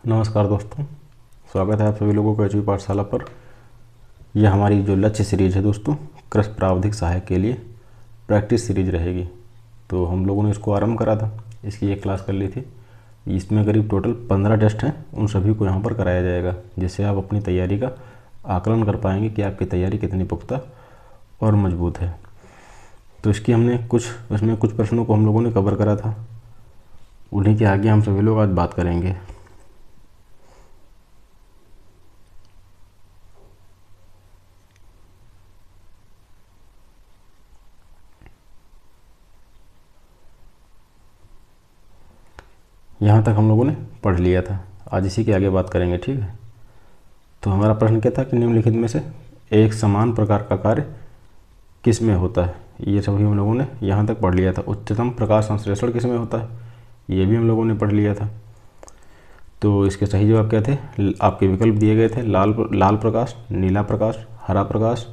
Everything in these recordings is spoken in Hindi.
नमस्कार दोस्तों, स्वागत है आप सभी लोगों को एचवी पाठशाला पर। यह हमारी जो लक्ष्य सीरीज है दोस्तों, कृषि प्रावधिक सहायक के लिए प्रैक्टिस सीरीज रहेगी। तो हम लोगों ने इसको आरंभ करा था, इसकी एक क्लास कर ली थी। इसमें करीब टोटल 15 टेस्ट हैं, उन सभी को यहाँ पर कराया जाएगा, जिससे आप अपनी तैयारी का आकलन कर पाएंगे कि आपकी तैयारी कितनी पुख्ता और मजबूत है। तो इसकी हमने इसमें कुछ प्रश्नों को हम लोगों ने कवर करा था, उन्हीं के आगे हम सभी लोग आज बात करेंगे। यहाँ तक हम लोगों ने पढ़ लिया था, आज इसी के आगे बात करेंगे, ठीक है। तो हमारा प्रश्न क्या था कि निम्नलिखित में से एक समान प्रकार का कार्य किस में होता है, ये सभी हम लोगों ने यहाँ तक पढ़ लिया था। उच्चतम प्रकाश संश्लेषण किस में होता है, ये भी हम लोगों ने पढ़ लिया था। तो इसके सही जवाब क्या थे, आपके विकल्प दिए गए थे, लाल प्रकाश, नीला प्रकाश, हरा प्रकाश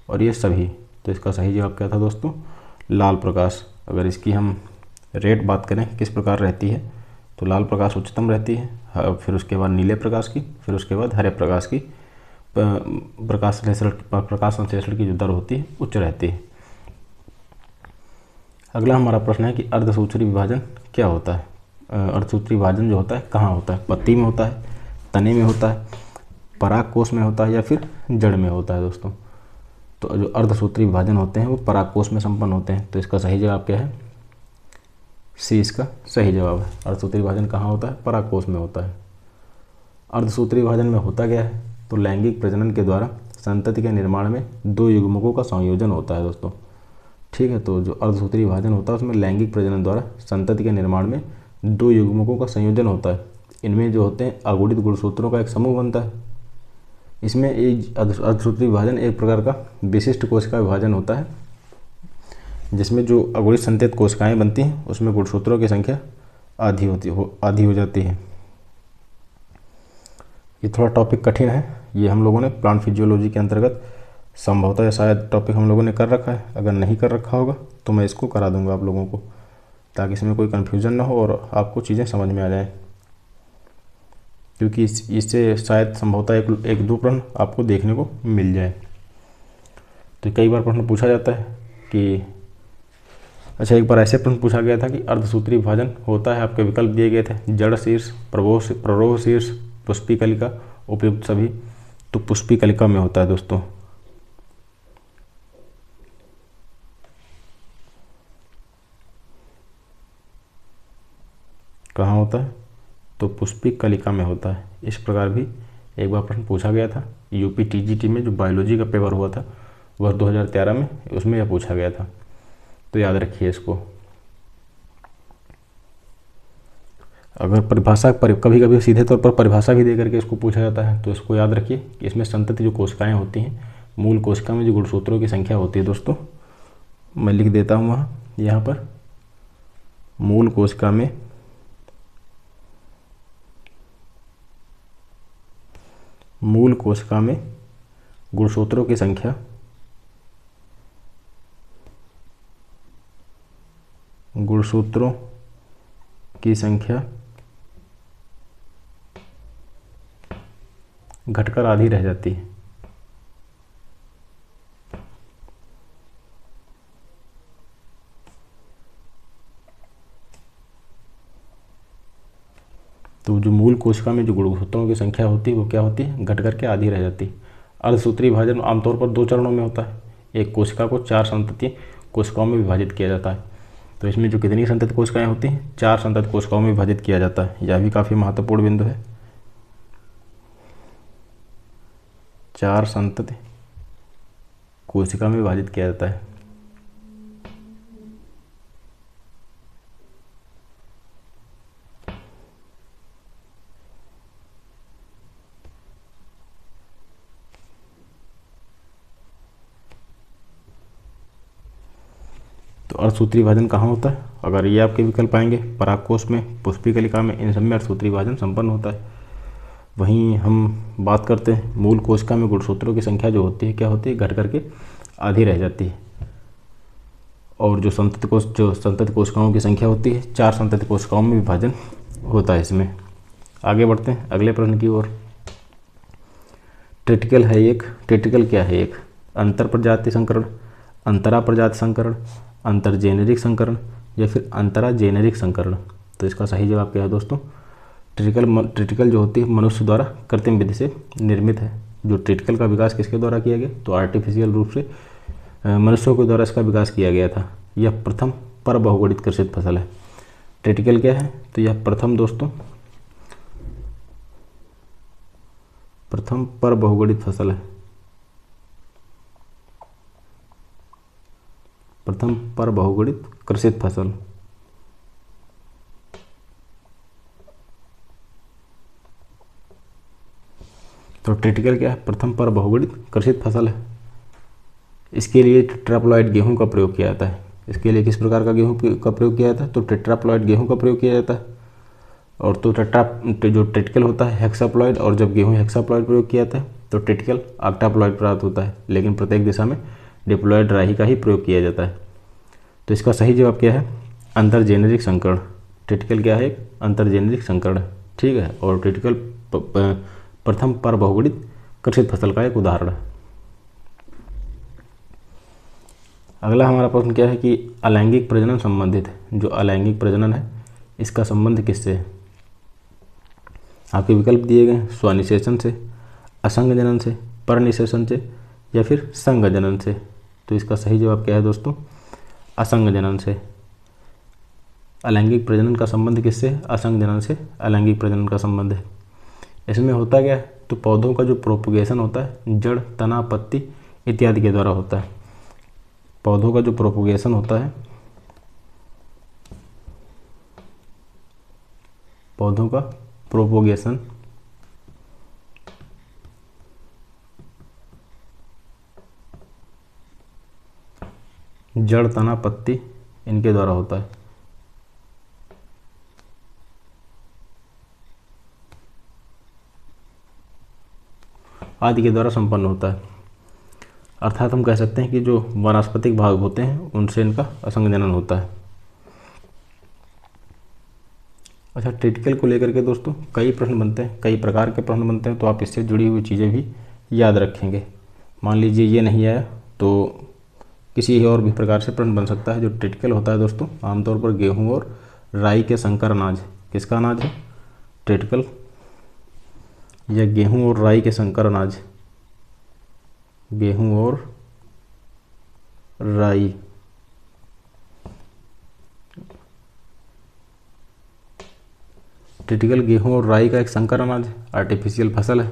और ये सभी। तो इसका सही जवाब क्या था दोस्तों, लाल प्रकाश। अगर इसकी हम रेट बात करें किस प्रकार रहती है, तो लाल प्रकाश उच्चतम रहती है, फिर उसके बाद नीले प्रकाश की, फिर उसके बाद हरे प्रकाश की। प्रकाश संश्लेषण की जो दर होती है उच्च रहती है। अगला हमारा प्रश्न है कि अर्धसूत्री विभाजन क्या होता है। अर्धसूत्री विभाजन जो होता है कहाँ होता है, पत्ती में होता है, तने में होता है, परागकोश में होता है या फिर जड़ में होता है दोस्तों। तो जो अर्धसूत्री विभाजन होते हैं वो परागकोश में संपन्न होते हैं। तो इसका सही जवाब क्या है, सी इसका सही जवाब है। अर्धसूत्री विभाजन कहाँ होता है, परागकोश में होता है। अर्धसूत्री विभाजन में होता क्या है, तो लैंगिक प्रजनन के द्वारा संतति के निर्माण में दो युग्मकों का संयोजन होता है दोस्तों, ठीक है। तो जो अर्धसूत्री विभाजन होता है उसमें लैंगिक प्रजनन द्वारा संतति के निर्माण में दो युग्मकों का संयोजन होता है। इनमें जो होते हैं अगुणित गुणसूत्रों का एक समूह बनता है। इसमें एक अर्धसूत्री विभाजन एक प्रकार का विशिष्ट कोशिका विभाजन होता है, जिसमें जो अगुणित संतत कोशिकाएं बनती हैं उसमें गुणसूत्रों की संख्या आधी हो जाती है। ये थोड़ा टॉपिक कठिन है, ये हम लोगों ने प्लांट फिजियोलॉजी के अंतर्गत संभवतः शायद टॉपिक हम लोगों ने कर रखा है। अगर नहीं कर रखा होगा तो मैं इसको करा दूंगा आप लोगों को, ताकि इसमें कोई कन्फ्यूज़न ना हो और आपको चीज़ें समझ में आ जाएं। क्योंकि इससे शायद संभवतः एक दो प्रश्न आपको देखने को मिल जाए। तो कई बार प्रश्न पूछा जाता है कि अच्छा, एक बार ऐसे प्रश्न पूछा गया था कि अर्धसूत्री विभाजन होता है, आपके विकल्प दिए गए थे, जड़ शीर्ष, प्ररोह शीर्ष, पुष्पिकलिका, उपयुक्त सभी। तो पुष्पिकलिका में होता है दोस्तों। कहाँ होता है, तो पुष्पिकलिका में होता है। इस प्रकार भी एक बार प्रश्न पूछा गया था यूपी टीजीटी में, जो बायोलॉजी का पेपर हुआ था वर्ष 2013 में, उसमें यह पूछा गया था। तो याद रखिए इसको। अगर परिभाषा कभी कभी सीधे तौर पर परिभाषा भी दे करके इसको पूछा जाता है, तो इसको याद रखिए कि इसमें संतति जो कोशिकाएं होती हैं, मूल कोशिका में जो गुणसूत्रों की संख्या होती है दोस्तों, मैं लिख देता हूँ वहाँ यहाँ पर, मूल कोशिका में गुणसूत्रों की संख्या घटकर आधी रह जाती है। तो जो मूल कोशिका में जो गुणसूत्रों की संख्या होती है वो क्या होती है, घट करके आधी रह जाती है। अर्धसूत्री विभाजन आमतौर पर 2 चरणों में होता है। एक कोशिका को 4 संतति कोशिकाओं में विभाजित किया जाता है। तो इसमें जो कितनी संतति कोशिकाएं होती हैं, 4 संतति कोशिकाओं में विभाजित किया जाता है। यह भी काफ़ी महत्वपूर्ण बिंदु है। 4 संतति कोशिका में विभाजित किया जाता है। तो अर्धसूत्री विभाजन कहाँ होता है, अगर ये आपके विकल्प आएंगे, परागकोश में, पुष्पिकलिका में, इन सब में अर्धसूत्री विभाजन संपन्न होता है। वहीं हम बात करते हैं मूल कोशिका में गुणसूत्रों की संख्या जो होती है क्या होती है, घट करके आधी रह जाती है। और जो संतति कोशिकाओं की संख्या होती है, 4 संतति कोशिकाओं में विभाजन होता है इसमें। आगे बढ़ते हैं अगले प्रश्न की ओर। ट्रिटिकल है एक, ट्रिटिकल क्या है? एक अंतर प्रजाति संकरण, अंतरा प्रजाति संकरण, अंतर जेनेरिक संकरण या फिर अंतरा जेनेरिक संकरण। तो इसका सही जवाब क्या है दोस्तों? ट्रिटिकल जो होती है मनुष्य द्वारा कृत्रिम विधि से निर्मित है। जो ट्रिटिकल का विकास किसके द्वारा किया गया? तो आर्टिफिशियल रूप से मनुष्यों के द्वारा इसका विकास किया गया था। यह प्रथम पर बहुगुणित कृषित फसल है। ट्रिटिकल क्या है? तो यह प्रथम दोस्तों प्रथम पर बहुगुणित फसल है। प्रथम पर बहुगुणित कृषित फसल। तो ट्रिटिकल क्या है? प्रथम पर बहुगुणित कृषित फसल है। इसके लिए टेट्राप्लॉइड गेहूं का प्रयोग किया जाता है। इसके लिए किस प्रकार का गेहूं का प्रयोग किया जाता है? तो टेट्राप्लॉइड गेहूं का प्रयोग किया जाता है। और तो जो ट्रिटिकल होता है हेक्साप्लॉइड, और जब गेहूं हेक्साप्लॉइड प्रयोग किया जाता है तो ट्रिटिकल ऑक्टाप्लॉइड प्राप्त होता है। लेकिन प्रत्येक दिशा में डिप्लॉइड राही का ही प्रयोग किया जाता है। तो इसका सही जवाब क्या है? अंतर जेनेरिक संकरण। ट्रिटिकल क्या है? एक अंतर जेनेरिक संकरण है, ठीक है। और ट्रिटिकल प्रथम पर बहुगुणित कृषित फसल का एक उदाहरण है। अगला हमारा प्रश्न क्या है कि अलैंगिक प्रजनन संबंधित है। जो अलैंगिक प्रजनन है इसका संबंध किससे है? आपके विकल्प दिए गए स्वनिषेचन से, असंग जनन से, परनिषेचन से या फिर संग जनन से। तो इसका सही जवाब क्या है दोस्तों? असंग जनन से। अलैंगिक प्रजनन का संबंध किससे? असंग जनन से अलैंगिक प्रजनन का संबंध है। इसमें होता क्या है? तो पौधों का जो प्रोपोगेशन होता है जड़, तना, पत्ती इत्यादि के द्वारा होता है। पौधों का जो प्रोपोगेशन होता है, पौधों का प्रोपोगेशन जड़, तना, पत्ती इनके द्वारा होता है। आदि के द्वारा संपन्न होता है। अर्थात हम कह सकते हैं कि जो वानस्पतिक भाग होते हैं उनसे इनका असंग जनन होता है। अच्छा, ट्रिटिकल को लेकर के दोस्तों कई प्रश्न बनते हैं, कई प्रकार के प्रश्न बनते हैं, तो आप इससे जुड़ी हुई चीज़ें भी याद रखेंगे। मान लीजिए ये नहीं आया तो किसी और भी प्रकार से प्रश्न बन सकता है। जो ट्रिटिकल होता है दोस्तों आमतौर पर गेहूं और राई के संकर अनाज, किसका अनाज है? ट्रिटिकल या गेहूं और राई के संकर अनाज, गेहूं और राई ट्रिटिकल गेहूं और राई का एक संकर अनाज है, आर्टिफिशियल फसल है।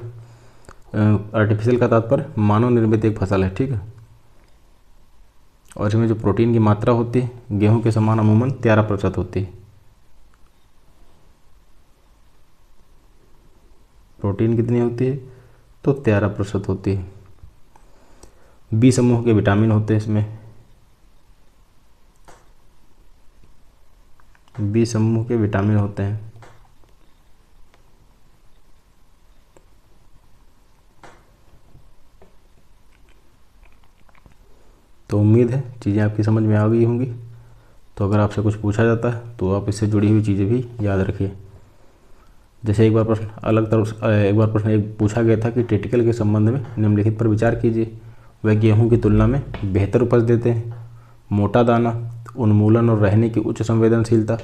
आर्टिफिशियल का तात्पर्य मानव निर्मित एक फसल है, ठीक है। और इसमें जो प्रोटीन की मात्रा होती है गेहूं के समान अमूमन 13% होती है। प्रोटीन कितनी होती है? तो 13% होती है। बी समूह के विटामिन होते हैं इसमें, बी समूह के विटामिन होते हैं। तो उम्मीद है चीज़ें आपकी समझ में आ गई होंगी। तो अगर आपसे कुछ पूछा जाता है तो आप इससे जुड़ी हुई चीज़ें भी याद रखिए। जैसे एक बार प्रश्न एक पूछा गया था कि ट्रिटिकल के संबंध में निम्नलिखित पर विचार कीजिए। वह गेहूं की तुलना में बेहतर उपज देते हैं। मोटा दाना, उन्मूलन और रहने की उच्च संवेदनशीलता।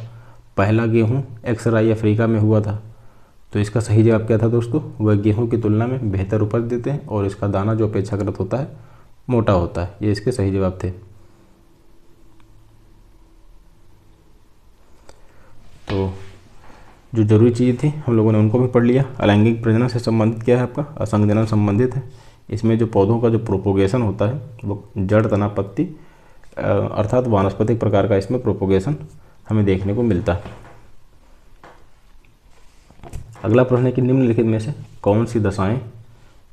पहला गेहूं एक्सराई अफ्रीका में हुआ था। तो इसका सही जवाब क्या था दोस्तों? वह गेहूं की तुलना में बेहतर उपज देते हैं और इसका दाना जो अपेक्षाकृत होता है मोटा होता है। ये इसके सही जवाब थे। तो जो जरूरी चीज़ें थी हम लोगों ने उनको भी पढ़ लिया। अलैंगिक प्रजनन से संबंधित क्या है आपका? असंग जनन संबंधित है। इसमें जो पौधों का जो प्रोपोगेशन होता है वो जड़, तना, पत्ती अर्थात वानस्पतिक प्रकार का इसमें प्रोपोगेशन हमें देखने को मिलता है। अगला प्रश्न है कि निम्नलिखित में से कौन सी दशाएं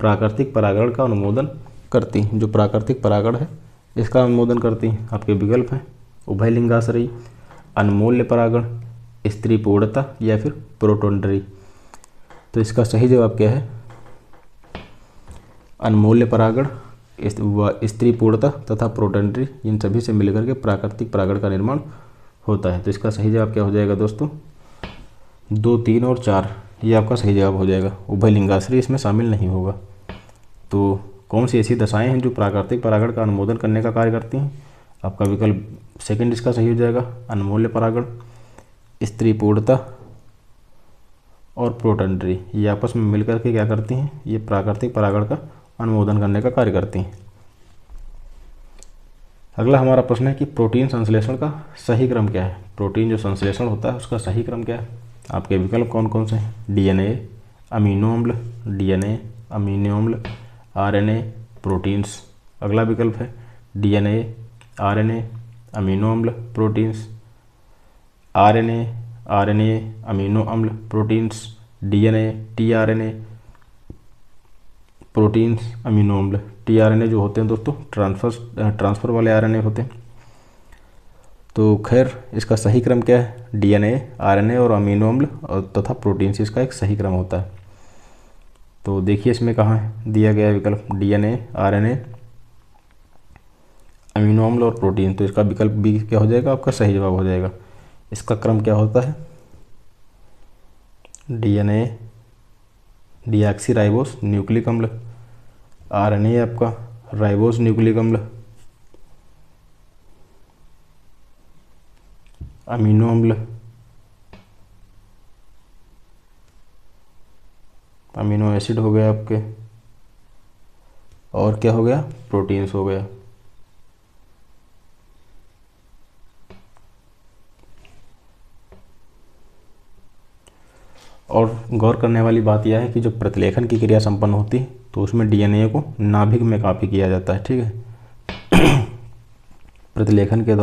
प्राकृतिक परागण का अनुमोदन करती हैं? जो प्राकृतिक परागण है इसका अनुमोदन करती हैं। आपके विकल्प हैं उभयलिंगाश्रयी, अनमोल्य परागण, स्त्री पूर्णता या फिर प्रोटोन्डरी। तो इसका सही जवाब क्या है? अनमोल्य परागण, स्त्री पूर्णता तथा प्रोटोन्डरी, इन सभी से मिलकर के प्राकृतिक परागण का निर्माण होता है। तो इसका सही जवाब क्या हो जाएगा दोस्तों? 2, 3 और 4 ये आपका सही जवाब हो जाएगा। उभयलिंगाश्री इसमें शामिल नहीं होगा। तो कौन सी ऐसी दशाएं हैं जो प्राकृतिक परागण का अनुमोदन करने का कार्य करती हैं? आपका विकल्प सेकंड इसका सही हो जाएगा, अनमूल्य परागण, स्त्री पूर्णता और प्रोटंडरी। ये आपस में मिलकर के क्या करती हैं? ये प्राकृतिक परागण का अनुमोदन करने का कार्य करती हैं। अगला हमारा प्रश्न है कि प्रोटीन संश्लेषण का सही क्रम क्या है? प्रोटीन जो संश्लेषण होता है उसका सही क्रम क्या है? आपके विकल्प कौन कौन से हैं? डीएनए, अमीनो अम्ल, डीएनए, अमीनो अम्ल, आरएनए, प्रोटीन्स। अगला विकल्प है डीएनए, आरएनए, अमीनो अम्ल, प्रोटीन्स, आरएनए, आरएनए, अमीनो अम्ल, proteins, DNA, tRNA, proteins, amino अम्ल। टीआरएनए जो होते हैं दोस्तों ट्रांसफ़र वाले आरएनए होते हैं। तो खैर इसका सही क्रम क्या है? डीएनए, आरएनए और अमीनो अम्ल और तथा प्रोटीन्स, इसका एक सही क्रम होता है। तो देखिए इसमें कहाँ है दिया गया विकल्प, डीएनए, आरएनए, अमीनो अम्ल और प्रोटीन। तो इसका विकल्प बी क्या हो जाएगा? आपका सही जवाब हो जाएगा। इसका क्रम क्या होता है? डीएनए डीऑक्सी राइबोस न्यूक्लिक अम्ल, आरएनए आपका राइबोस न्यूक्लिक अम्ल, अमीनो अम्ल, अमीनो एसिड हो गया आपके, और क्या हो गया? प्रोटीन्स हो गया। और गौर करने वाली बात यह है कि जो प्रतिलेखन की क्रिया संपन्न होती है तो उसमें डीएनए को नाभिक में कॉपी किया जाता है। ठीक है। प्रतिलेखन के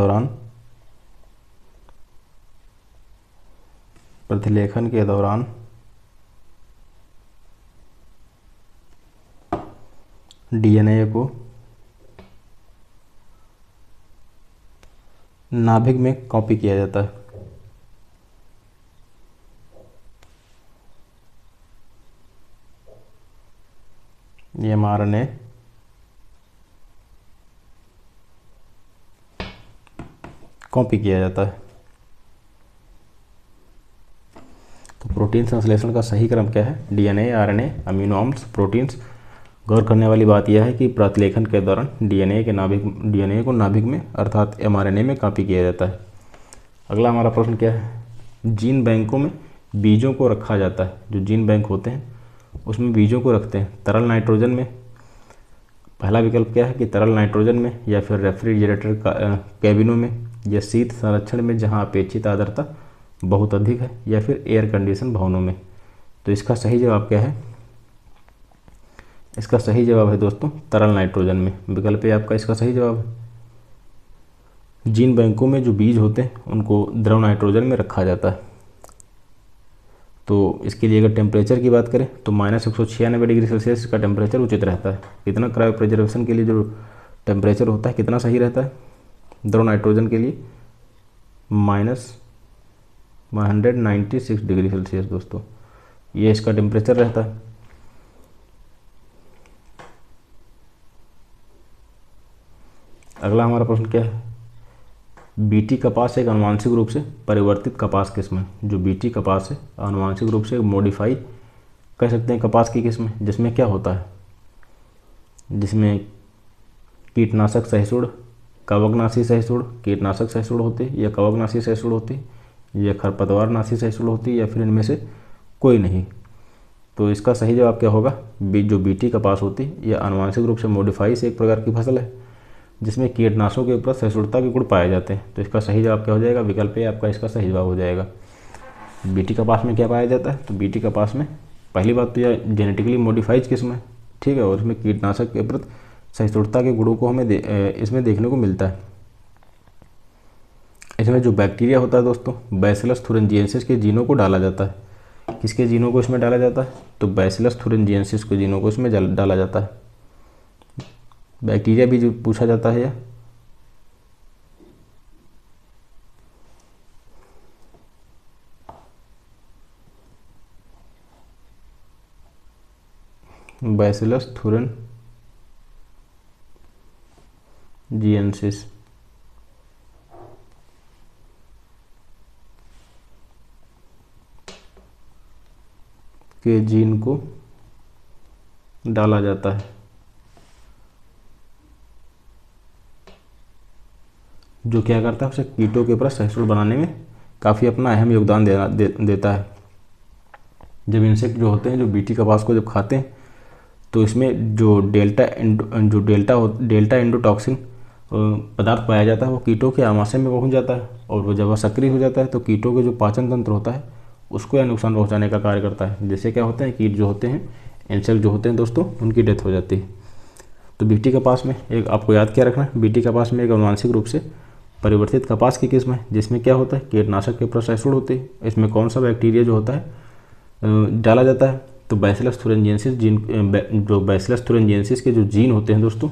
दौरान डीएनए को नाभिक में कॉपी किया जाता है। ये एमआरएनए कॉपी किया जाता है। तो प्रोटीन संश्लेषण का सही क्रम क्या है? डीएनए, आरएनए, अमीनो अम्ल, प्रोटीन्स। गौर करने वाली बात यह है कि प्रतिलेखन के दौरान डीएनए को नाभिक में अर्थात एमआरएनए में कॉपी किया जाता है। अगला हमारा प्रश्न क्या है? जीन बैंकों में बीजों को रखा जाता है। जो जीन बैंक होते हैं उसमें बीजों को रखते हैं तरल नाइट्रोजन में। पहला विकल्प क्या है कि तरल नाइट्रोजन में, या फिर रेफ्रिजरेटर कैबिनों में, या शीत संरक्षण में जहां अपेक्षित आर्द्रता बहुत अधिक है, या फिर एयर कंडीशन भवनों में। तो इसका सही जवाब क्या है? इसका सही जवाब है दोस्तों तरल नाइट्रोजन में। विकल्प ए आपका इसका सही जवाब है। जीन बैंकों में जो बीज होते हैं उनको द्रव नाइट्रोजन में रखा जाता है। तो इसके लिए अगर टेम्परेचर की बात करें तो -196 डिग्री सेल्सियस का टेम्परेचर उचित रहता है। कितना क्रायो प्रिजर्वेशन के लिए जो टेम्परेचर होता है कितना सही रहता है द्रव नाइट्रोजन के लिए? -196 डिग्री सेल्सियस दोस्तों, ये इसका टेम्परेचर रहता है। अगला हमारा प्रश्न क्या है? बीटी कपास एक आनुवांशिक रूप से परिवर्तित कपास किस्म है। जो बीटी कपास है आनुवांशिक रूप से मॉडिफाई कह सकते हैं कपास की किस्म है, जिसमें क्या होता है? जिसमें कीटनाशक सहिष्णुड, कवकनाशी सहिष्णुड, कीटनाशक सहिष्णुड होती है, या कवकनाशी सहिष्णुड होती है, या खरपतवार नाशी सहिष्णुड होती है, या फिर इनमें से कोई नहीं। तो इसका सही जवाब क्या होगा? जो बीटी कपास होती है यह आनुवांशिक रूप से मॉडिफाई से एक प्रकार की फसल है जिसमें कीटनाशकों के ऊपर सहिष्णुता के गुण पाए जाते हैं। तो इसका सही जवाब क्या हो जाएगा? विकल्प ए आपका इसका सही जवाब हो जाएगा। बीटी कपास में क्या पाया जाता है? तो बीटी कपास में पहली बात तो यह जेनेटिकली मॉडिफाइड किस्म है, ठीक है, और इसमें कीटनाशक के प्रति सहिष्णुता के गुणों को हमें इसमें देखने को मिलता है। इसमें जो बैक्टीरिया होता है दोस्तों बैसिलस थुरिंजिएंसिस के जीनों को डाला जाता है। किसके जीनों को इसमें डाला जाता है? तो बैसिलस थुरिंजिएंसिस के जीनों को इसमें डाला जाता है। बैक्टीरिया भी जो पूछा जाता है, बैसिलस थुरिनजिएंसिस। के जीन को डाला जाता है, जो क्या करता है, उसे कीटों के ऊपर सहिष्णुता बनाने में काफ़ी अपना अहम योगदान देता है। जब इंसेक्ट जो होते हैं, जो बीटी कपास को जब खाते हैं, तो इसमें जो डेल्टा एंडोटॉक्सिन पदार्थ पाया जाता है, वो कीटों के आमाशय में पहुंच जाता है, और वो जब वह सक्रिय हो जाता है तो कीटों के जो पाचन तंत्र होता है उसको यह नुकसान पहुंचाने का कार्य करता है। जैसे क्या होता है, कीट जो होते हैं, इंसेक्ट जो होते हैं दोस्तों, उनकी डेथ हो जाती है। तो बीटी कपास में एक आपको याद क्या रखना है, बीटी कपास में एक आनुवांशिक रूप से परिवर्तित कपास की किस्म है, जिसमें क्या होता है, कीटनाशक के प्रसंस्करण होते हैं। इसमें कौन सा बैक्टीरिया जो होता है डाला जाता है, तो बैसिलस थुरिनजेंसिस जीन, जो बैसिलस थुरिनजेंसिस के जो जीन होते हैं दोस्तों,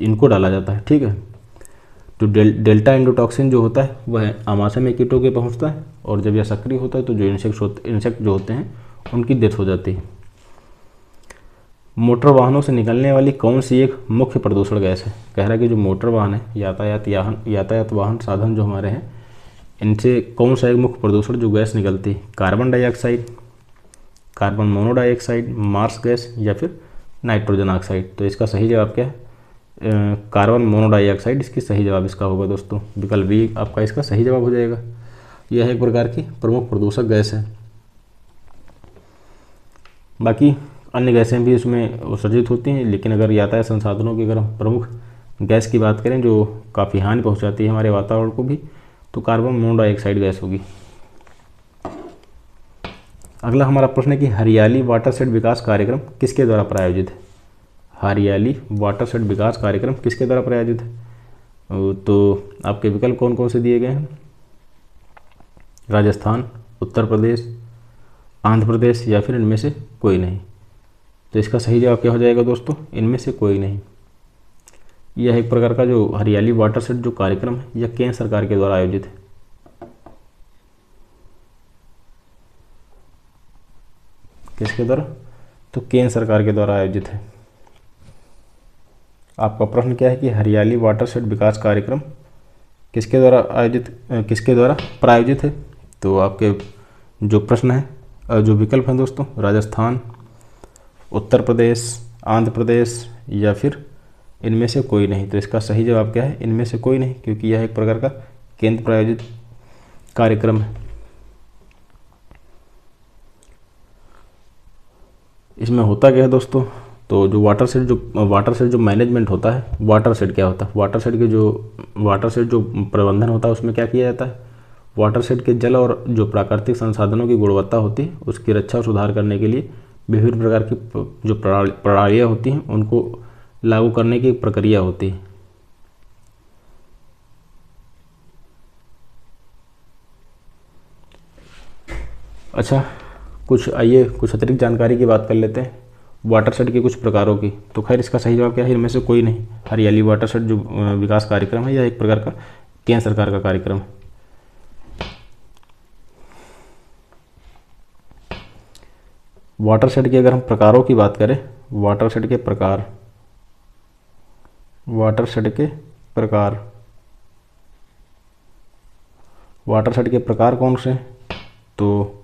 इनको डाला जाता है। ठीक है, तो डेल्टा एंडोटॉक्सिन जो होता है वह आमाशय में कीटों के पहुंचता है, और जब यह सक्रिय होता है तो जो इंसेक्ट जो होते हैं उनकी डेथ हो जाती है। मोटर वाहनों से निकलने वाली कौन सी एक मुख्य प्रदूषण गैस है? कह रहा है कि जो मोटर वाहन है, यातायात वाहन साधन जो हमारे हैं, इनसे कौन सा एक मुख्य प्रदूषण जो गैस निकलती है? Carbon dioxide, carbon monodioxide, marsh gas, या फिर नाइट्रोजन ऑक्साइड। तो इसका सही जवाब क्या है? कार्बन मोनोडाइऑक्साइड इसकी सही जवाब इसका होगा दोस्तों। विकल्प बी आपका इसका सही जवाब हो जाएगा। यह एक प्रकार की प्रमुख प्रदूषक गैस है। बाकी अन्य गैसें भी इसमें उत्सर्जित होती हैं, लेकिन अगर यातायात संसाधनों की अगर हम प्रमुख गैस की बात करें जो काफ़ी हानि पहुंचाती है हमारे वातावरण को भी, तो कार्बन मोनोडाइऑक्साइड गैस होगी। अगला हमारा प्रश्न है कि हरियाली वाटरशेड विकास कार्यक्रम किसके द्वारा प्रायोजित है? हरियाली वाटरशेड विकास कार्यक्रम किसके द्वारा प्रायोजित है? तो आपके विकल्प कौन कौन से दिए गए हैं? राजस्थान, उत्तर प्रदेश, आंध्र प्रदेश, या फिर इनमें से कोई नहीं। तो इसका सही जवाब क्या हो जाएगा दोस्तों? इनमें से कोई नहीं। यह एक प्रकार का जो हरियाली वाटरशेड जो कार्यक्रम है, यह केंद्र सरकार के द्वारा आयोजित है। किसके द्वारा? तो केंद्र सरकार के द्वारा आयोजित है। आपका प्रश्न क्या है कि हरियाली वाटरशेड विकास कार्यक्रम किसके द्वारा प्रायोजित है? तो आपके जो प्रश्न है, जो विकल्प हैं दोस्तों, राजस्थान, उत्तर प्रदेश, आंध्र प्रदेश, या फिर इनमें से कोई नहीं। तो इसका सही जवाब क्या है? इनमें से कोई नहीं, क्योंकि यह एक प्रकार का केंद्र प्रायोजित कार्यक्रम है। इसमें होता क्या है दोस्तों? तो जो वाटरशेड जो मैनेजमेंट होता है, वाटरशेड क्या होता है? वाटरशेड जो प्रबंधन होता है, उसमें क्या किया जाता है? वाटरशेड के जल और जो प्राकृतिक संसाधनों की गुणवत्ता होती है उसकी रक्षा और सुधार करने के लिए विभिन्न प्रकार की जो प्रणालियाँ होती हैं उनको लागू करने की प्रक्रिया होती है। अच्छा, कुछ अतिरिक्त जानकारी की बात कर लेते हैं वाटरशेड के कुछ प्रकारों की। तो खैर इसका सही जवाब क्या है? इनमें से कोई नहीं। हरियाली वाटरशेड जो विकास कार्यक्रम है, यह एक प्रकार का केंद्र सरकार का कार्यक्रम है। वाटरशेड के अगर हम प्रकारों की बात करें, वाटरशेड के प्रकार कौन से हैं? तो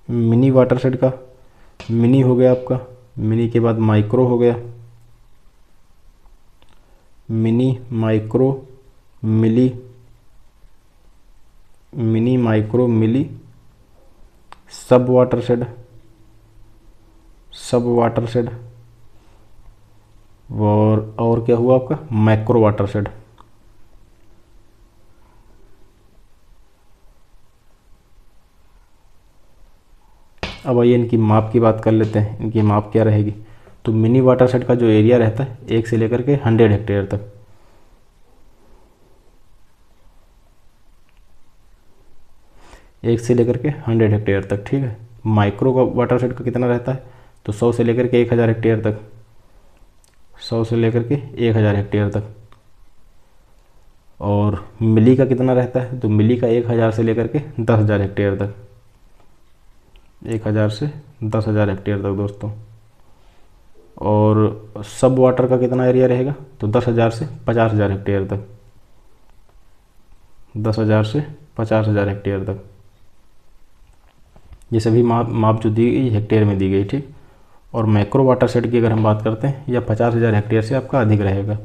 मिनी वाटरशेड का मिनी हो गया आपका, मिनी के बाद माइक्रो हो गया, मिनी माइक्रो मिली, सब वाटरशेड, और क्या हुआ आपका? Macro watershed. अब आइए इनकी माप की बात कर लेते हैं। इनकी माप क्या रहेगी? तो मिनी वाटरशेड का जो एरिया रहता है 1 से लेकर के 100 हेक्टेयर तक, 1 से लेकर के 100 हेक्टेयर तक, ठीक है। माइक्रो का वाटरशेड का कितना रहता है? तो 100 से लेकर के 1000 हेक्टेयर तक, 100 से लेकर के 1000 हेक्टेयर तक। और मिली का कितना रहता है? तो मिली का 1000 से लेकर के 10,000 हेक्टेयर तक, 1000 से 10,000 हेक्टेयर तक दोस्तों। और सब वाटर का कितना एरिया रहेगा, तो 10,000 से 50,000 हेक्टेयर तक, 10,000 से 50,000 हेक्टेयर तक। ये सभी माप जो दी गई हेक्टेयर में दी गई, ठीक। और मैक्रो वाटर शेड की अगर हम बात करते हैं, या 50,000 हेक्टेयर से आपका अधिक रहेगा।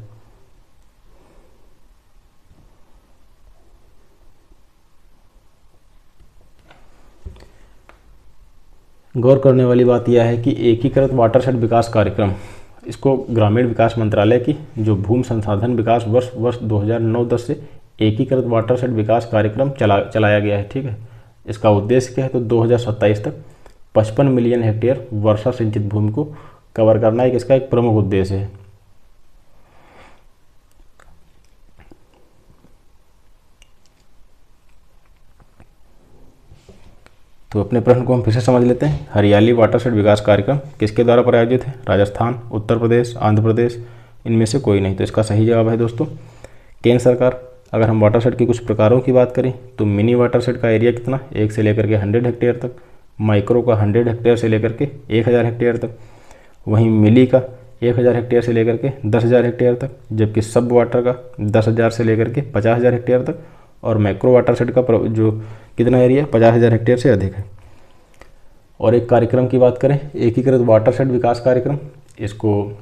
गौर करने वाली बात यह है कि एकीकृत वाटरशेड विकास कार्यक्रम, इसको ग्रामीण विकास मंत्रालय की जो भूमि संसाधन विकास वर्ष 2009-10 से एकीकृत वाटरशेड विकास कार्यक्रम चलाया गया है, ठीक है। इसका उद्देश्य क्या है, तो 2027 तक 55 मिलियन हेक्टेयर वर्षा सिंचित भूमि को कवर करना एक इसका एक प्रमुख उद्देश्य है। तो अपने प्रश्न को हम फिर से समझ लेते हैं। हरियाली वाटरशेड विकास कार्यक्रम किसके द्वारा प्रायोजित है, राजस्थान, उत्तर प्रदेश, आंध्र प्रदेश, इनमें से कोई नहीं। तो इसका सही जवाब है दोस्तों केंद्र सरकार। अगर हम वाटरशेड की कुछ प्रकारों की बात करें, तो मिनी वाटरशेड का एरिया कितना, 1 से लेकर के 100 हेक्टेयर तक, माइक्रो का 100 हेक्टेयर से लेकर के 1000 हेक्टेयर तक, वहीं मिली का 1000 हेक्टेयर से लेकर के 10,000 हेक्टेयर तक, जबकि सब वाटर का 10,000 से लेकर के 50,000 हेक्टेयर तक, और मैक्रो वाटरशेड का जो कितना एरिया 50,000 हेक्टेयर से अधिक है। और एक कार्यक्रम की बात करें, एकीकृत वाटरशेड विकास कार्यक्रम, इसको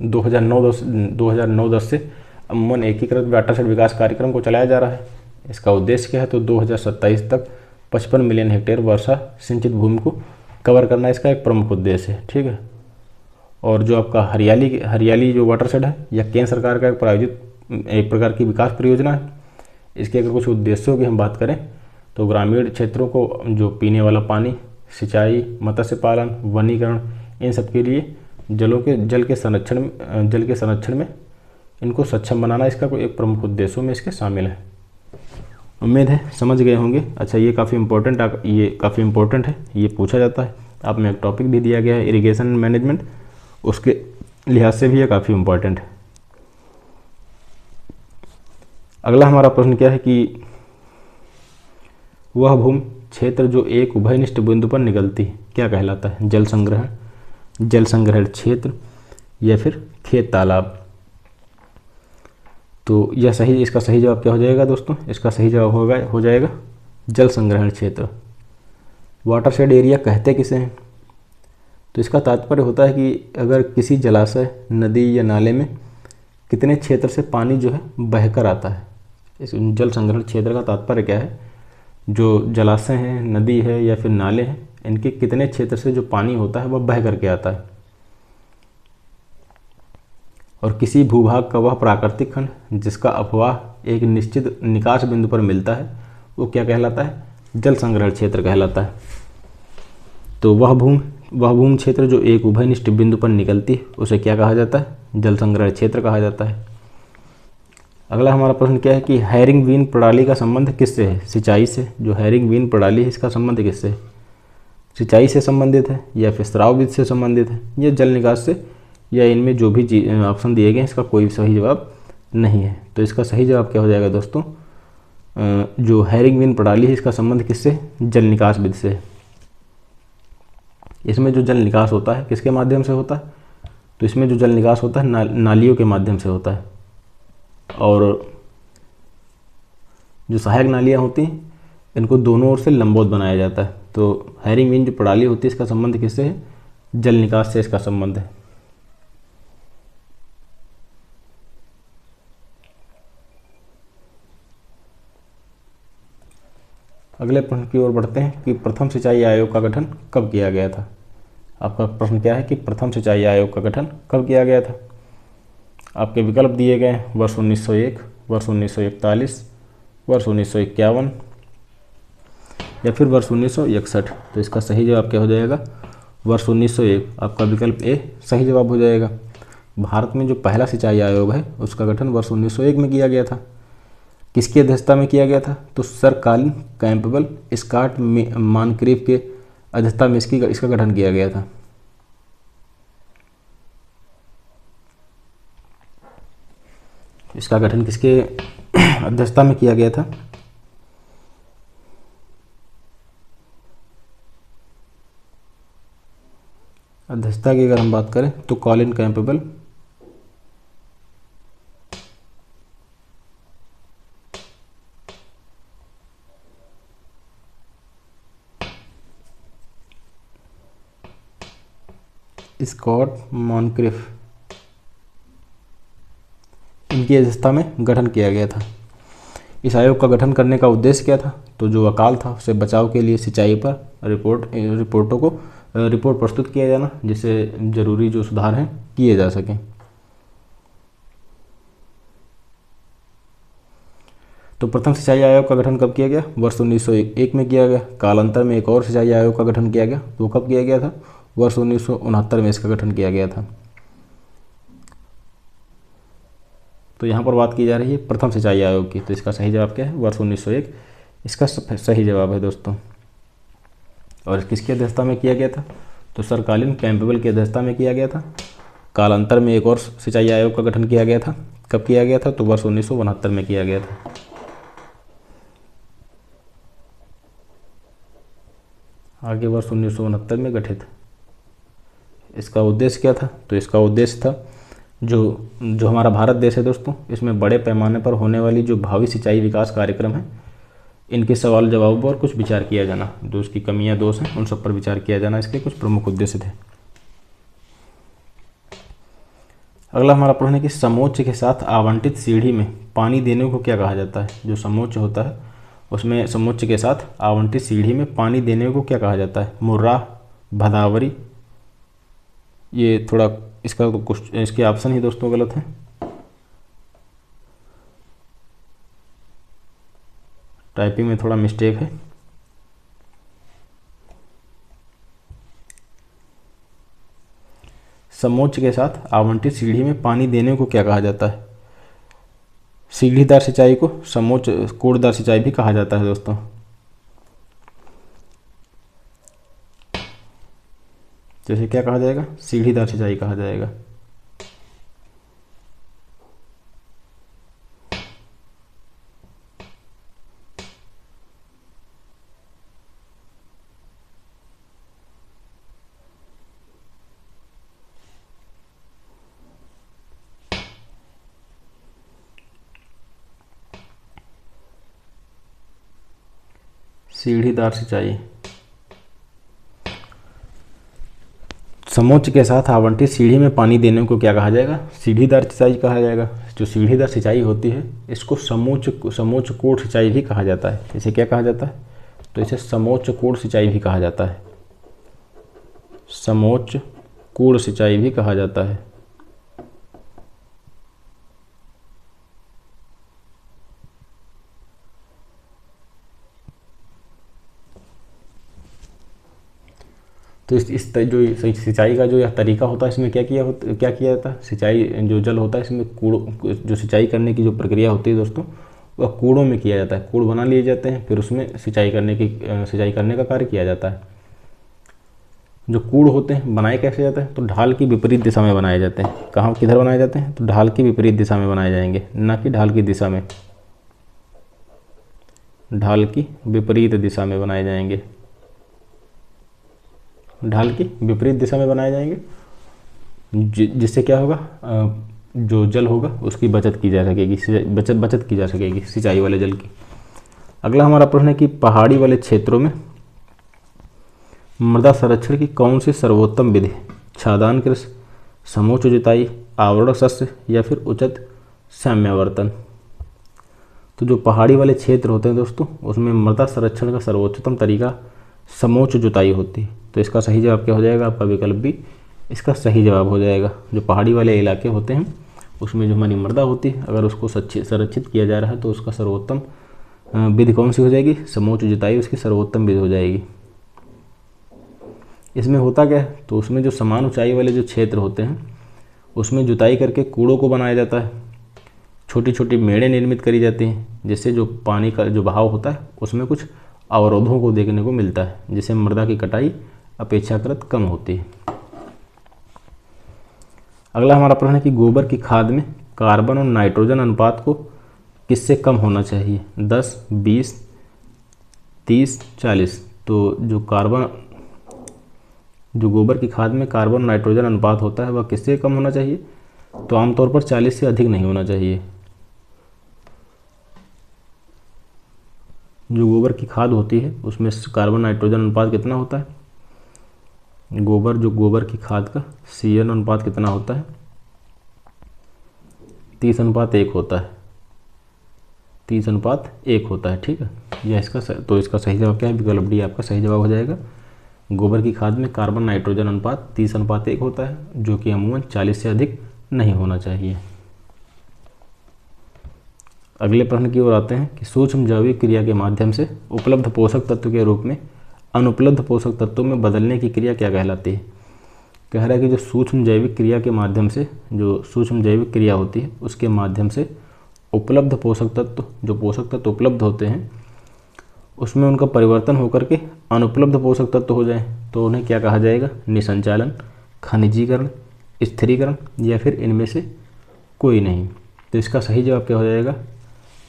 2009-10 से अमूमन एकीकृत वाटरशेड विकास कार्यक्रम को चलाया जा रहा है। इसका उद्देश्य क्या है, तो 2027 तक 55 मिलियन हेक्टेयर वर्षा सिंचित भूमि को कवर करना इसका एक प्रमुख उद्देश्य है, ठीक है। और जो आपका हरियाली जो वाटरशेड है, यह केंद्र सरकार का एक प्रायोजित एक प्रकार की विकास परियोजना है। इसके अगर कुछ उद्देश्यों की हम बात करें, तो ग्रामीण क्षेत्रों को जो पीने वाला पानी, सिंचाई, मत्स्य पालन, वनीकरण, इन सब के लिए जल के संरक्षण में इनको सक्षम बनाना इसका कोई एक प्रमुख उद्देश्यों में इसके शामिल है। उम्मीद है समझ गए होंगे। अच्छा, ये काफ़ी इम्पोर्टेंट है, ये पूछा जाता है। आप में एक टॉपिक भी दिया गया है इरिगेशन मैनेजमेंट, उसके लिहाज से भी ये काफ़ी इम्पोर्टेंट है। अगला हमारा प्रश्न क्या है कि वह भूमि क्षेत्र जो एक उभयनिष्ठ बिंदु पर निकलती है क्या कहलाता है, जल संग्रहण क्षेत्र या फिर खेत तालाब। तो यह इसका सही जवाब क्या हो जाएगा दोस्तों, इसका सही जवाब हो जाएगा जल संग्रहण क्षेत्र। वाटरशेड एरिया कहते किसे हैं, तो इसका तात्पर्य होता है कि अगर किसी जलाशय, नदी या नाले में कितने क्षेत्र से पानी जो है बहकर आता है। इस जल संग्रहण क्षेत्र का तात्पर्य क्या है, जो जलाशय हैं, नदी है या फिर नाले हैं, इनके कितने क्षेत्र से जो पानी होता है वह बह करके आता है। और किसी भूभाग का वह प्राकृतिक खंड जिसका अपवाह एक निश्चित निकास बिंदु पर मिलता है वो क्या कहलाता है, जल संग्रहण क्षेत्र कहलाता है। तो वह भूमि क्षेत्र जो एक उभयनिष्ठ बिंदु पर निकलती है उसे क्या कहा जाता है, जल संग्रहण क्षेत्र कहा जाता है। अगला हमारा प्रश्न क्या है कि हैरिंगवीन प्रणाली का संबंध किससे है, सिंचाई से। जो हैरिंगवीन प्रणाली है इसका संबंध किससे है, सिंचाई से संबंधित है या फिर स्राव विधि से संबंधित है या जल निकास से, या इनमें जो भी ऑप्शन दिए गए हैं इसका कोई सही जवाब नहीं है। तो इसका सही जवाब क्या हो जाएगा दोस्तों, जो हैरिंगवीन प्रणाली है इसका संबंध किससे, जल निकास विधि से। इसमें जो जल निकास होता है किसके माध्यम से होता है, तो इसमें जो जल निकास होता है नालियों के माध्यम से होता है। और जो सहायक नालियाँ होती हैं इनको दोनों ओर से लंबवत बनाया जाता है। तो हैरिंगवीन जो प्रणाली होती है इसका संबंध किससे है, जल निकास से इसका संबंध है। अगले प्रश्न की ओर बढ़ते हैं कि प्रथम सिंचाई आयोग का गठन कब किया गया था। आपका प्रश्न क्या है कि प्रथम सिंचाई आयोग का गठन कब किया गया था। आपके विकल्प दिए गए हैं वर्ष 1901, वर्ष 1941, वर्ष 1951 या फिर वर्ष 1961। तो इसका सही जवाब क्या हो जाएगा, वर्ष 1901। आपका विकल्प ए सही जवाब हो जाएगा। भारत में जो पहला सिंचाई आयोग है उसका गठन वर्ष 1901 में किया गया था। किसकी अध्यक्षता में किया गया था, तो सर कॉलिन कैंपबेल स्कॉट मानक्रीफ के अध्यक्षता में इसका गठन किया गया था। इसका गठन किसके अध्यक्षता में किया गया था, अध्यक्षता की अगर हम बात करें तो कॉलिन कैंपबेल, स्कॉट मॉनक्रिफ, इनकी अध्यक्षता में गठन किया गया था। इस आयोग का गठन करने का उद्देश्य क्या था? तो जो अकाल था उससे बचाव के लिए सिंचाई पर रिपोर्ट प्रस्तुत किया जाना, जिससे जरूरी जो सुधार हैं किए जा सकें। तो प्रथम सिंचाई आयोग का गठन कब किया गया? वर्ष 1901 में किया गया। कालांतर में एक और सिंचाई आयोग का गठन किया गया, तो वो कब किया गया था? वर्ष 1969 में इसका गठन किया गया था। तो यहाँ पर बात की जा रही है प्रथम सिंचाई आयोग की, तो इसका सही जवाब क्या है? वर्ष 1901 इसका सही जवाब है दोस्तों। और किसकी अध्यक्षता में किया गया था? तो सर कॉलिन कैंपबेल की अध्यक्षता में किया गया था। कालांतर में एक और सिंचाई आयोग का गठन किया गया था। कब किया गया था? तो वर्ष 1969 में किया गया था। आगे वर्ष 1969 में गठित। इसका उद्देश्य क्या था? तो इसका उद्देश्य था जो हमारा भारत देश है दोस्तों, इसमें बड़े पैमाने पर होने वाली जो भावी सिंचाई विकास कार्यक्रम है, इनके सवाल जवाबों पर कुछ विचार किया जाना, जो उसकी कमियां दोष हैं उन सब पर विचार किया जाना, इसके कुछ प्रमुख उद्देश्य थे। अगला हमारा प्रश्न है कि समोच्च के साथ आवंटित सीढ़ी में पानी देने को क्या कहा जाता है? जो समोच्च होता है उसमें समोच्च के साथ आवंटित सीढ़ी में पानी देने को क्या कहा जाता है? मुर्राह, भदावरी, ये थोड़ा इसका तो कुछ इसके ऑप्शन ही दोस्तों गलत है। टाइपिंग में थोड़ा मिस्टेक है। समोच्च के साथ आवंटित सीढ़ी में पानी देने को क्या कहा जाता है? सीढ़ीदार सिंचाई को समोच्च कोड़दार सिंचाई भी कहा जाता है दोस्तों। जैसे क्या कहा जाएगा? सीढ़ीदार सिंचाई कहा जाएगा। सीढ़ीदार सिंचाई समोच्च के साथ आवंटित सीढ़ी में पानी देने को क्या कहा जाएगा? सीढ़ीदार सिंचाई कहा जाएगा। जो सीढ़ीदार सिंचाई होती है इसको समोच्च कोड़ सिंचाई भी कहा जाता है। इसे क्या कहा जाता है? तो इसे समोच्च कोड़ सिंचाई भी कहा जाता है। समोच्च कोड़ सिंचाई भी कहा जाता है। तो इस जो सिंचाई का जो यह तरीका होता है, इसमें क्या किया जाता है? सिंचाई जो जल होता है इसमें कूड़ों, जो सिंचाई करने की जो प्रक्रिया होती है दोस्तों, वह कूड़ों में किया जाता है। कूड़ बना लिए जाते हैं, फिर उसमें सिंचाई करने का कार्य किया जाता है। जो कूड़ होते हैं बनाए कैसे जाते हैं? तो ढाल की विपरीत दिशा में बनाए जाते हैं। कहाँ किधर बनाए जाते हैं? तो ढाल की विपरीत दिशा में बनाए जाएंगे, न कि ढाल की दिशा में। ढाल की विपरीत दिशा में बनाए जाएंगे। ढाल की विपरीत दिशा में बनाए जाएंगे, जिससे क्या होगा? जो जल होगा उसकी बचत की जा सकेगी, बचत की जा सकेगी सिंचाई वाले जल की। अगला हमारा प्रश्न है कि पहाड़ी वाले क्षेत्रों में मृदा संरक्षण की कौन सी सर्वोत्तम विधि? छादान कृषि, समोच्च जुताई, आवरण शस्य या फिर उचित साम्यावर्तन। तो जो पहाड़ी वाले क्षेत्र होते हैं दोस्तों, उसमें मृदा संरक्षण का सर्वोच्चतम तरीका समोच्च जुताई होती है। तो इसका सही जवाब क्या हो जाएगा? आपका विकल्प बी इसका सही जवाब हो जाएगा। जो पहाड़ी वाले इलाके होते हैं उसमें जो हमारी मृदा होती है, अगर उसको संरक्षित किया जा रहा है तो उसका सर्वोत्तम विधि कौन सी हो जाएगी? समोच्च जुताई उसकी सर्वोत्तम विधि हो जाएगी। इसमें होता क्या है? तो उसमें जो समान ऊंचाई वाले जो क्षेत्र होते हैं उसमें जुताई करके कूड़ों को बनाया जाता है। छोटी छोटी मेड़ें निर्मित करी जाती हैं, जिससे जो पानी का जो बहाव होता है उसमें कुछ अवरोधों को देखने को मिलता है, जिससे मृदा की कटाई अपेक्षाकृत कम होती है। अगला हमारा प्रश्न है कि गोबर की खाद में कार्बन और नाइट्रोजन अनुपात को किससे कम होना चाहिए? 10, 20, 30, 40। तो जो कार्बन जो गोबर की खाद में कार्बन नाइट्रोजन अनुपात होता है वह किससे कम होना चाहिए? तो आमतौर पर 40 से अधिक नहीं होना चाहिए। जो गोबर की खाद होती है उसमें कार्बन नाइट्रोजन अनुपात कितना होता है? गोबर की खाद का CN अनुपात कितना होता है? 30:1 होता है। 30:1 होता है, ठीक है। यह इसका सही जवाब क्या है? विकल्प डी आपका सही जवाब हो जाएगा। गोबर की खाद में कार्बन नाइट्रोजन अनुपात 30:1 होता है, जो कि अमूमन 40 से अधिक नहीं होना चाहिए। अगले प्रश्न की ओर आते हैं कि सूक्ष्म जैविक क्रिया के माध्यम से उपलब्ध पोषक तत्व के रूप में अनुपलब्ध पोषक तत्वों में बदलने की क्रिया क्या कहलाती है? कह रहा है कि जो सूक्ष्म जैविक क्रिया के माध्यम से, जो सूक्ष्म जैविक क्रिया होती है उसके माध्यम से उपलब्ध पोषक तत्व, जो पोषक तत्व उपलब्ध होते हैं उसमें उनका परिवर्तन होकर के अनुपलब्ध पोषक तत्व हो जाए तो उन्हें क्या कहा जाएगा? निसंचालन, खनिजीकरण, स्थिरीकरण या फिर इनमें से कोई नहीं। तो इसका सही जवाब क्या हो जाएगा?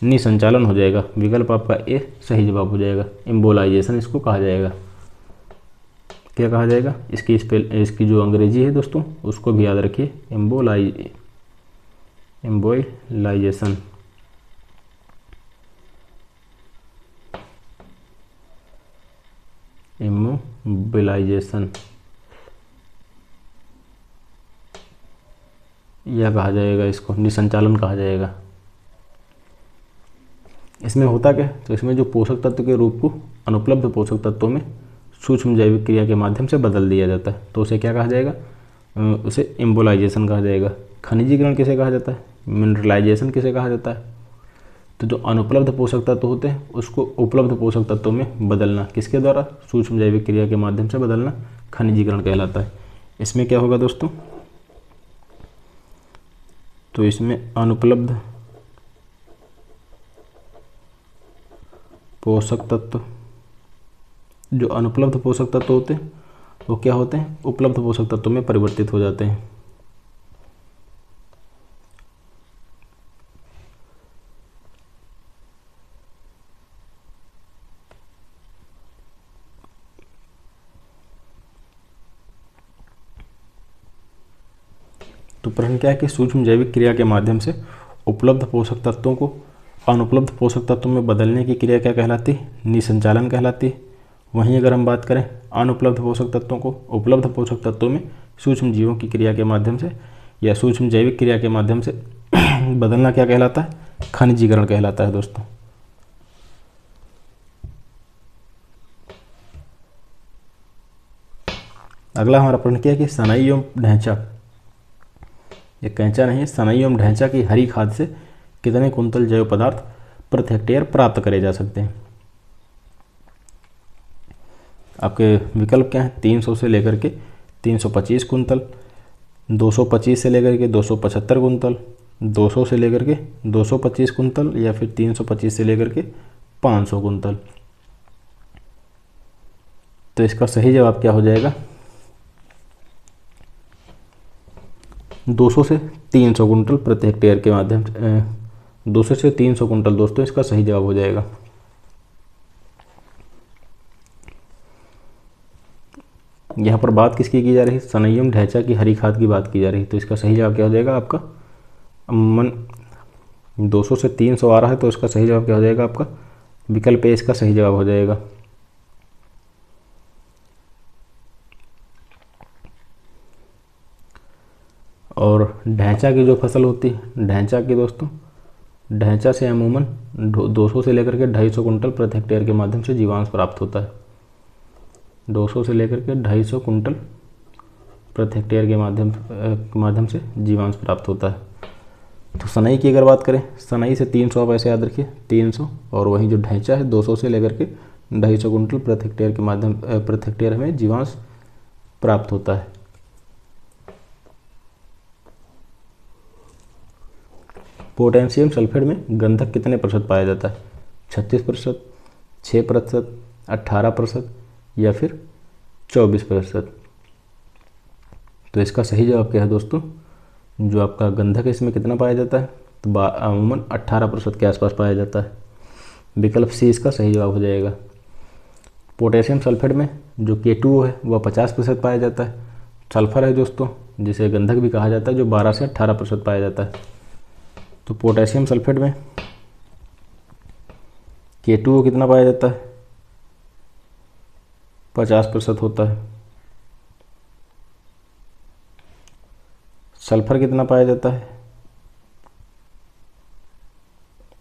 निसंचालन हो जाएगा। विकल्प आपका ए सही जवाब हो जाएगा। एम्बोलाइजेशन इसको कहा जाएगा। क्या कहा जाएगा? इसकी जो अंग्रेजी है दोस्तों उसको भी याद रखिए, एम्बोलाइजेशन। इमोबिलाइजेशन यह कहा जाएगा, इसको निसंचालन कहा जाएगा। इसमें होता क्या? तो इसमें जो पोषक तत्व के रूप को अनुपलब्ध पोषक तत्वों में सूक्ष्म जैविक क्रिया के माध्यम से बदल दिया जाता है, तो उसे क्या कहा जाएगा? उसे एम्बोलाइजेशन कहा जाएगा। खनिजीकरण किसे कहा जाता है? मिनरलाइजेशन किसे कहा जाता है? तो जो अनुपलब्ध पोषक तत्व होते हैं उसको उपलब्ध पोषक तत्वों में बदलना किसके द्वारा? सूक्ष्म जैविक क्रिया के माध्यम से बदलना खनिजीकरण कहलाता है। इसमें क्या होगा दोस्तों? तो इसमें अनुपलब्ध पोषक तत्व, जो अनुपलब्ध पोषक तत्व होते हैं वो क्या होते हैं? उपलब्ध पोषक तत्वों में परिवर्तित हो जाते हैं। तो प्रश्न क्या है कि सूक्ष्म जैविक क्रिया के माध्यम से उपलब्ध पोषक तत्वों को अनुपलब्ध पोषक तत्वों में बदलने की क्रिया क्या कहलाती है? निसंचालन कहलाती है। वहीं अगर हम बात करें अनुपलब्ध पोषक तत्वों को उपलब्ध पोषक तत्वों में सूक्ष्म जीवों की क्रिया के माध्यम से या सूक्ष्म जैविक क्रिया के माध्यम से बदलना क्या कहलाता है? खनिजीकरण कहलाता है दोस्तों। अगला हमारा प्रश्न क्या है कि सनई एवं ढैंचा, ये कैंचा नहीं है, सनई एवं ढैंचा की हरी खाद से कितने कुंतल जैव पदार्थ प्रति हेक्टेयर प्राप्त करे जा सकते हैं? आपके विकल्प क्या है? 300 से लेकर के 325 कुंतल, 225 से लेकर के 275 कुंतल, 200 से लेकर के 225 कुंतल या फिर 325 से लेकर के 500 कुंतल। तो इसका सही जवाब क्या हो जाएगा? 200 से 300 कुंटल प्रति हेक्टेयर के माध्यम से 200 से 300 कुंटल दोस्तों इसका सही जवाब हो जाएगा। यहाँ पर बात किसकी की जा रही है? सनई एवं ढैंचा की हरी खाद की बात की जा रही है। तो इसका सही जवाब क्या हो जाएगा आपका? अमूमन 200 से 300 आ रहा है तो इसका सही जवाब क्या हो जाएगा आपका? विकल्प ए इसका सही जवाब हो जाएगा। और ढैंचा की जो फसल होती है, ढैंचा की दोस्तों, ढैंचा से अमूमन 200 से लेकर के 250 कुंटल प्रति हेक्टेयर के माध्यम से जीवांश प्राप्त होता है। 200 से लेकर के 250 कुंटल प्रति हेक्टेयर के माध्यम से जीवांश प्राप्त होता है। तो सनई की अगर बात करें, सनई से 300 आप ऐसे याद रखिए, 300, और वहीं जो ढैंचा है 200 से लेकर के 250 कुंटल प्रति हेक्टेयर में जीवांश प्राप्त होता है। पोटेशियम सल्फेट में गंधक कितने प्रतिशत पाया जाता है? 36%, 6%, 18% या फिर 24%? तो इसका सही जवाब क्या है दोस्तों? जो आपका गंधक है इसमें कितना पाया जाता है? तो अमूमन 18% के आसपास पाया जाता है। विकल्प सी इसका सही जवाब हो जाएगा। पोटेशियम सल्फेट में जो K2O है वह 50% पाया जाता है। सल्फर है दोस्तों, जिसे गंधक भी कहा जाता है, जो 12 से 18% पाया जाता है। तो पोटेशियम सल्फेट में K2O कितना पाया जाता है? 50% होता है। सल्फर कितना पाया जाता है?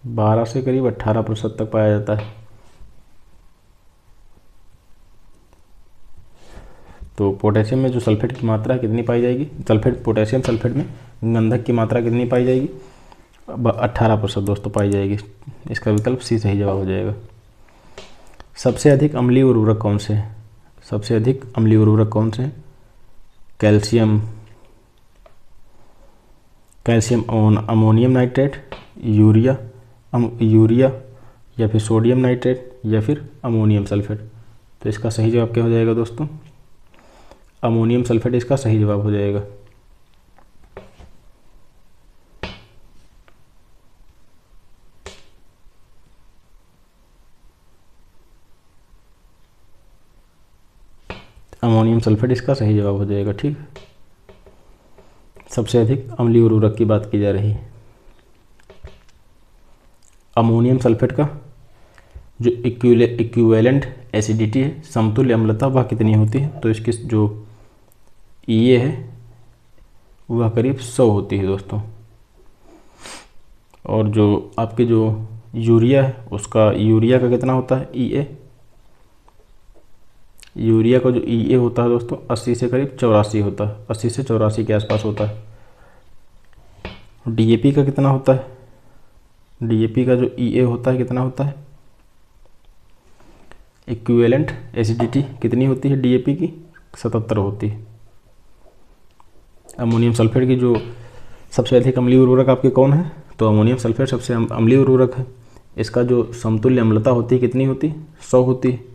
12 से करीब 18% तक पाया जाता है। तो पोटेशियम में जो सल्फेट की मात्रा कितनी पाई जाएगी? पोटेशियम सल्फेट में गंधक की मात्रा कितनी पाई जाएगी? 18% दोस्तों पाई जाएगी। इसका विकल्प सी सही जवाब हो जाएगा। सबसे अधिक अम्लीय उर्वरक कौन से हैं? सबसे अधिक अम्लीय उर्वरक कौन से हैं? कैल्शियम अमोनियम नाइट्रेट, यूरिया या फिर सोडियम नाइट्रेट या फिर अमोनियम सल्फेट। तो इसका सही जवाब क्या हो जाएगा दोस्तों? अमोनियम सल्फेट इसका सही जवाब हो जाएगा। अमोनियम सल्फेट इसका सही जवाब हो जाएगा। ठीक, सबसे अधिक अम्लीय उर्वरक की बात की जा रही है। अमोनियम सल्फेट का जो इक्विवेलेंट एसिडिटी है, समतुल्य अम्लता, वह कितनी होती है? तो इसकी जो EA है वह करीब 100 होती है दोस्तों। और जो आपके जो यूरिया है उसका यूरिया का कितना होता है? EA, यूरिया का जो EA होता है दोस्तों 80 से करीब 84 होता है, 80 से 84 के आसपास होता है। DAP का कितना होता है? DAP का जो EA होता है कितना होता है? इक्विवेलेंट एसिडिटी कितनी होती है DAP की? 77 होती है। अमोनियम सल्फेट की जो सबसे अधिक अम्लीय उर्वरक आपके कौन है? तो अमोनियम सल्फेट सबसे अम्लीय उर्वरक है। इसका जो समतुल्य अम्लता होती है कितनी होती है? 100 होती है।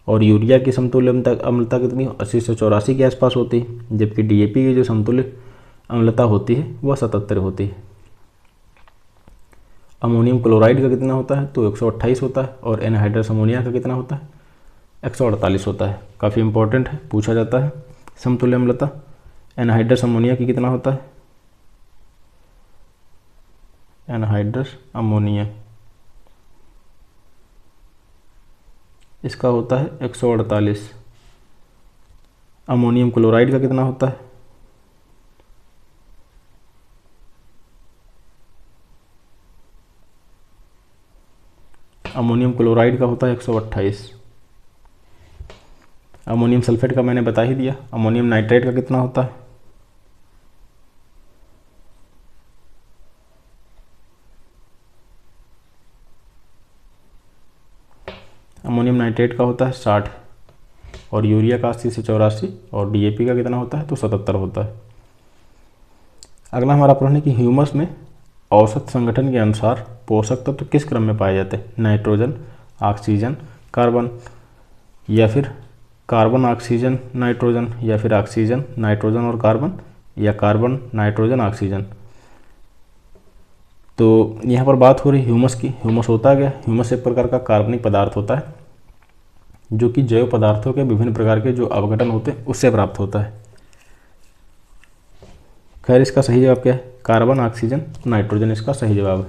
और यूरिया की समतुल्य अम्लता कितनी? 80 से 84 के आसपास होती है। जबकि DAP की जो समतुल्य अम्लता होती है वह 77 होती है। अमोनियम क्लोराइड का कितना होता है? तो 128 होता है। और एनहाइड्रस अमोनिया का कितना होता है? 148 होता है। काफ़ी इंपॉर्टेंट है, पूछा जाता है। समतुल्य अम्लता एनहाइड्रस अमोनिया की कितना होता है? एनहाइड्रस अमोनिया इसका होता है 148। अमोनियम क्लोराइड का कितना होता है? अमोनियम क्लोराइड का होता है 128। अमोनियम सल्फेट का मैंने बता ही दिया। अमोनियम नाइट्रेट का कितना होता है? अमोनियम नाइट्रेट का होता है 60। और यूरिया का 80 से 84। और DAP का कितना होता है? तो 77 होता है। अगला हमारा प्रश्न है कि ह्यूमस में औसत संगठन के अनुसार पोषक तत्व किस क्रम में पाए जाते हैं? नाइट्रोजन, ऑक्सीजन, कार्बन, या फिर कार्बन ऑक्सीजन नाइट्रोजन, या फिर ऑक्सीजन नाइट्रोजन और कार्बन, या कार्बन नाइट्रोजन ऑक्सीजन। तो यहाँ पर बात हो रही ह्यूमस की। ह्यूमस होता क्या? ह्यूमस एक प्रकार का कार्बनिक पदार्थ होता है जो कि जैव पदार्थों के विभिन्न प्रकार के जो अवघटन होते हैं उससे प्राप्त होता है। खैर, इसका सही जवाब क्या है? कार्बन ऑक्सीजन नाइट्रोजन इसका सही जवाब है।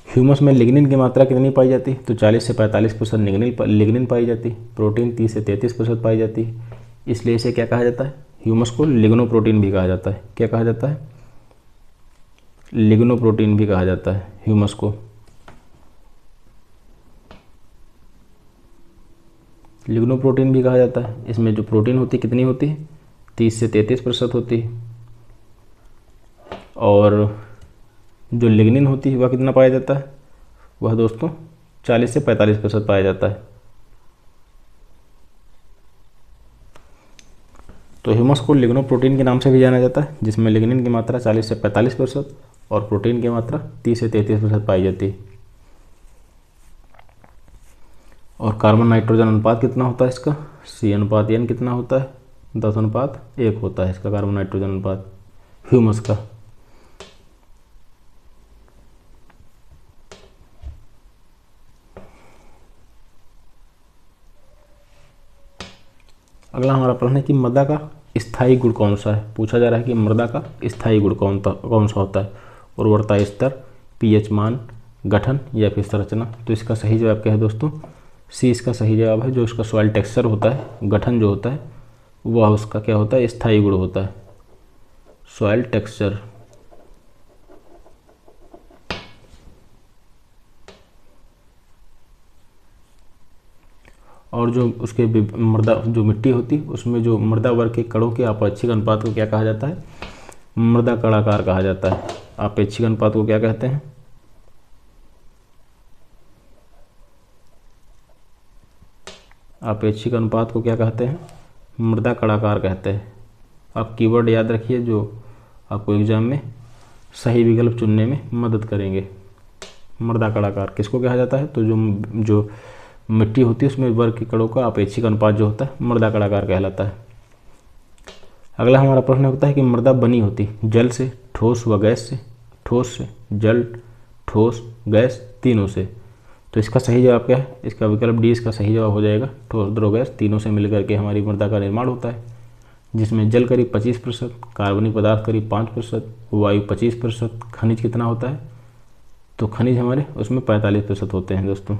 ह्यूमस में लिग्निन की मात्रा कितनी पाई जाती है? तो 40 से 45% लिग्निन पाई जाती है। प्रोटीन 30 से 33% पाई जाती है। इसलिए इसे क्या कहा जाता है? ह्यूमस को लिग्नोप्रोटीन भी कहा जाता है। क्या कहा जाता है? लिग्नोप्रोटीन भी कहा जाता है ह्यूमस को। लिग्नोप्रोटीन भी कहा जाता है। इसमें जो प्रोटीन होती है कितनी होती है? 30 से 33% होती है। और जो लिग्निन होती है वह कितना पाया जाता है? वह दोस्तों 40 से 45% पाया जाता है। तो ह्यूमस को लिग्नोप्रोटीन के नाम से भी जाना जाता है, जिसमें लिग्निन की मात्रा 40 से 45% और प्रोटीन की मात्रा 30 से 33% पाई जाती है। और कार्बन नाइट्रोजन अनुपात कितना होता है इसका? C/N कितना होता है? 10:1 होता है इसका कार्बन नाइट्रोजन अनुपात ह्यूमस का। अगला हमारा प्रश्न है कि मृदा का स्थायी गुण कौन सा है। पूछा जा रहा है कि मृदा का स्थायी गुण कौन सा होता है। उर्वरता स्तर, पीएच मान, गठन या फिर संरचना। तो इसका सही जवाब क्या है दोस्तों, सी इसका सही जवाब है। जो इसका सॉइल टेक्सचर होता है, गठन जो होता है, वह उसका क्या होता है, स्थायी गुण होता है, सॉइल टेक्सचर। और जो उसके मृदा जो मिट्टी होती है उसमें जो मृदा वर्ग के कणों के आपेक्षिक अनुपात को क्या कहा जाता है, मृदा कणाकार कहा जाता है। आपेक्षिक अनुपात को क्या कहते हैं, आपेक्षिक अनुपात को क्या कहते हैं, मृदा कणाकार कहते हैं। आप कीवर्ड याद रखिए जो आपको एग्जाम में सही विकल्प चुनने में मदद करेंगे। मृदा कणाकार किसको कहा जाता है, तो जो मिट्टी होती है उसमें वर्ग के कणों का आपेक्षिक अनुपात जो होता है मृदा कणाकार कहलाता है। अगला हमारा प्रश्न होता है कि मृदा बनी होती जल से, ठोस व गैस से, ठोस से, जल, ठोस, गैस, तीनों से। तो इसका सही जवाब क्या है, इसका विकल्प डी इसका सही जवाब हो जाएगा। ठोस, द्रव, गैस तीनों से मिलकर के हमारी मृदा का निर्माण होता है, जिसमें जल करीब 25%, कार्बनिक पदार्थ करीब 5%, वायु 25%, खनिज कितना होता है, तो खनिज हमारे उसमें 45% होते हैं दोस्तों।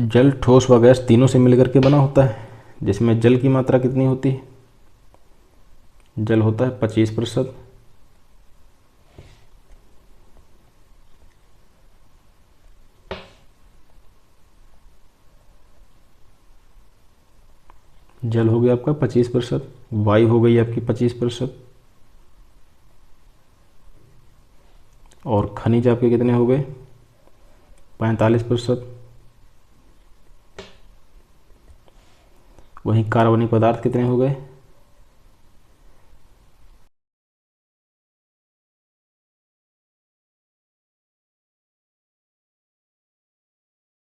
जल, ठोस व गैस तीनों से मिलकर के बना होता है, जिसमें जल की मात्रा कितनी होती है, जल होता है 25%, जल हो गया आपका 25%, वायु हो गई आपकी 25%, और खनिज आपके कितने हो गए 45%। वहीं कार्बनिक पदार्थ कितने हो गए